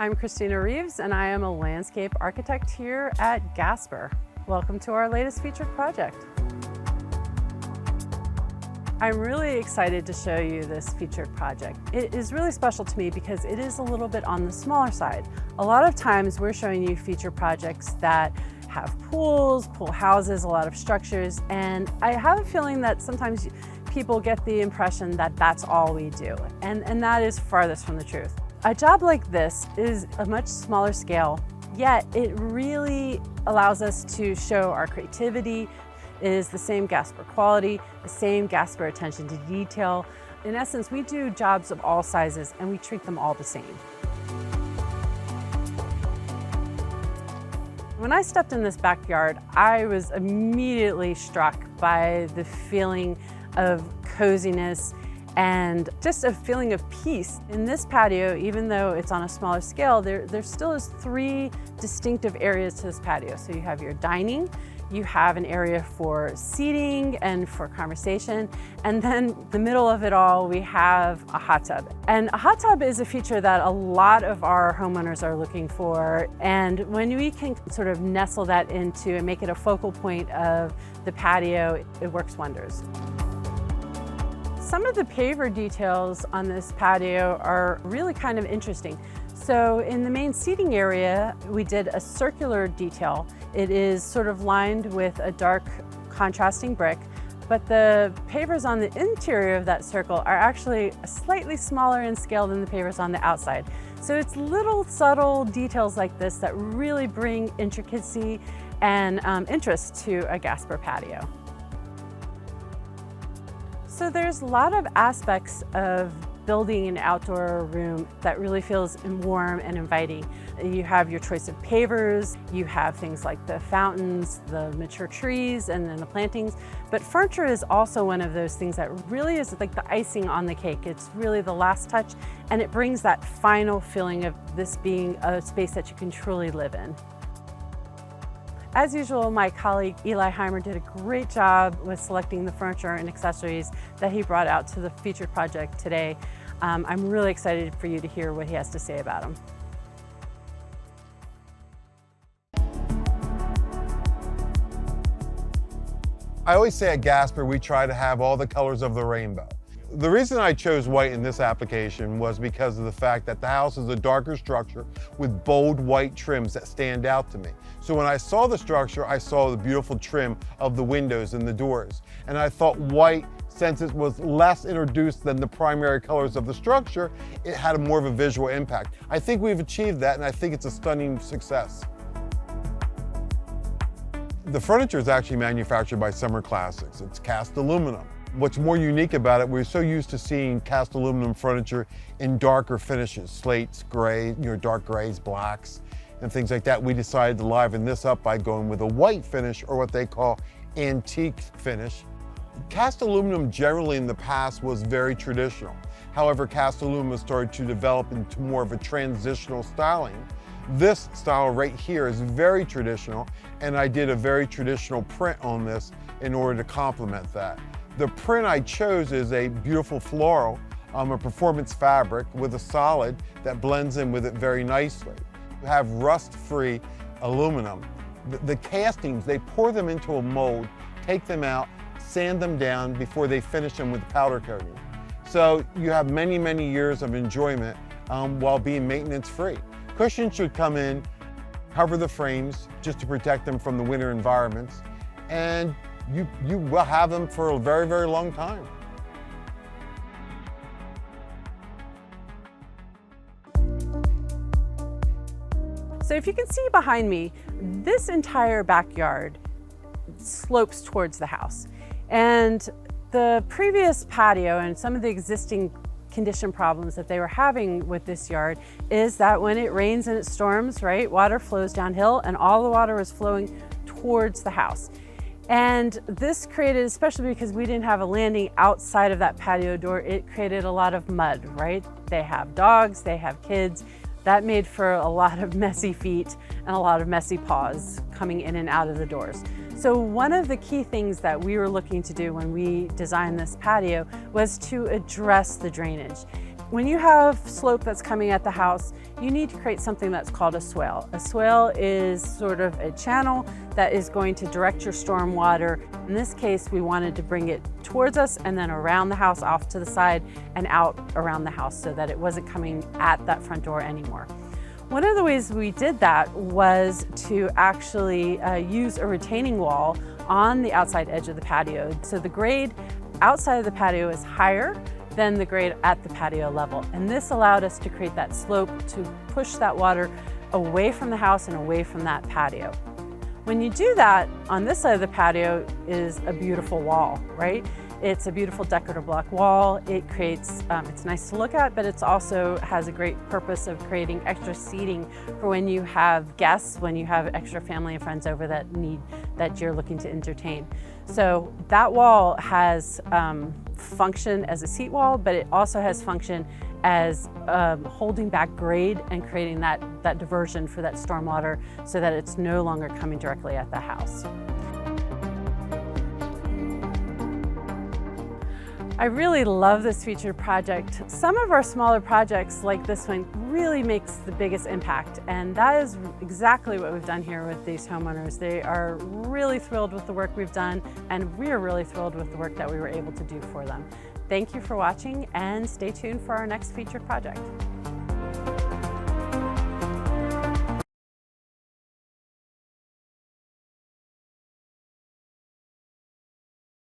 I'm Christina Reeves and I am a landscape architect here at Gasper. Welcome to our latest featured project. I'm really excited to show you this featured project. It is really special to me because it is a little bit on the smaller side. A lot of times we're showing you featured projects that have pools, pool houses, a lot of structures, and I have a feeling that sometimes people get the impression that that's all we do, and that is farthest from the truth. A job like this is a much smaller scale, yet it really allows us to show our creativity. It is the same Gasper quality, the same Gasper attention to detail. In essence, we do jobs of all sizes and we treat them all the same. When I stepped in this backyard, I was immediately struck by the feeling of coziness and just a feeling of peace. In this patio, even though it's on a smaller scale, there still is three distinctive areas to this patio. So you have your dining, you have an area for seating and for conversation, and then the middle of it all, we have a hot tub. And a hot tub is a feature that a lot of our homeowners are looking for, and when we can sort of nestle that into and make it a focal point of the patio, it works wonders. Some of the paver details on this patio are really kind of interesting. So in the main seating area, we did a circular detail. It is sort of lined with a dark contrasting brick, but the pavers on the interior of that circle are actually slightly smaller in scale than the pavers on the outside. So it's little subtle details like this that really bring intricacy and interest to a Gasper patio. So there's a lot of aspects of building an outdoor room that really feels warm and inviting. You have your choice of pavers, you have things like the fountains, the mature trees, and then the plantings. But furniture is also one of those things that really is like the icing on the cake. It's really the last touch, and it brings that final feeling of this being a space that you can truly live in. As usual, my colleague Eli Heimer did a great job with selecting the furniture and accessories that he brought out to the featured project today. I'm really excited for you to hear what he has to say about them. I always say at Gasper, we try to have all the colors of the rainbow. The reason I chose white in this application was because of the fact that the house is a darker structure with bold white trims that stand out to me. So when I saw the structure, I saw the beautiful trim of the windows and the doors. And I thought white, since it was less introduced than the primary colors of the structure, it had more of a visual impact. I think we've achieved that, and I think it's a stunning success. The furniture is actually manufactured by Summer Classics. It's cast aluminum. What's more unique about it, we're so used to seeing cast aluminum furniture in darker finishes, slates, gray, dark grays, blacks, and things like that. We decided to liven this up by going with a white finish, or what they call antique finish. Cast aluminum generally in the past was very traditional. However, cast aluminum started to develop into more of a transitional styling. This style right here is very traditional, and I did a very traditional print on this in order to complement that. The print I chose is a beautiful floral, a performance fabric with a solid that blends in with it very nicely. You have rust-free aluminum. The castings, they pour them into a mold, take them out, sand them down before they finish them with powder coating. So you have many, many years of enjoyment while being maintenance-free. Cushions should come in, cover the frames just to protect them from the winter environments, and you will have them for a very, very long time. So if you can see behind me, this entire backyard slopes towards the house. And the previous patio and some of the existing condition problems that they were having with this yard is that when it rains and it storms, right, water flows downhill, and all the water was flowing towards the house. And this created, especially because we didn't have a landing outside of that patio door, it created a lot of mud, right? They have dogs, they have kids. That made for a lot of messy feet and a lot of messy paws coming in and out of the doors. So one of the key things that we were looking to do when we designed this patio was to address the drainage. When you have slope that's coming at the house, you need to create something that's called a swale. A swale is sort of a channel that is going to direct your storm water. In this case, we wanted to bring it towards us and then around the house, off to the side and out around the house so that it wasn't coming at that front door anymore. One of the ways we did that was to actually use a retaining wall on the outside edge of the patio. So the grade outside of the patio is higher than the grade at the patio level. And this allowed us to create that slope to push that water away from the house and away from that patio. When you do that, on this side of the patio is a beautiful wall, right? It's a beautiful decorative block wall. It creates, it's nice to look at, but it also has a great purpose of creating extra seating for when you have guests, when you have extra family and friends over that you're looking to entertain. So that wall has function as a seat wall, but it also has function as holding back grade and creating that diversion for that stormwater so that it's no longer coming directly at the house. I really love this featured project. Some of our smaller projects like this one really makes the biggest impact, and that is exactly what we've done here with these homeowners. They are really thrilled with the work we've done, and we are really thrilled with the work that we were able to do for them. Thank you for watching, and stay tuned for our next featured project.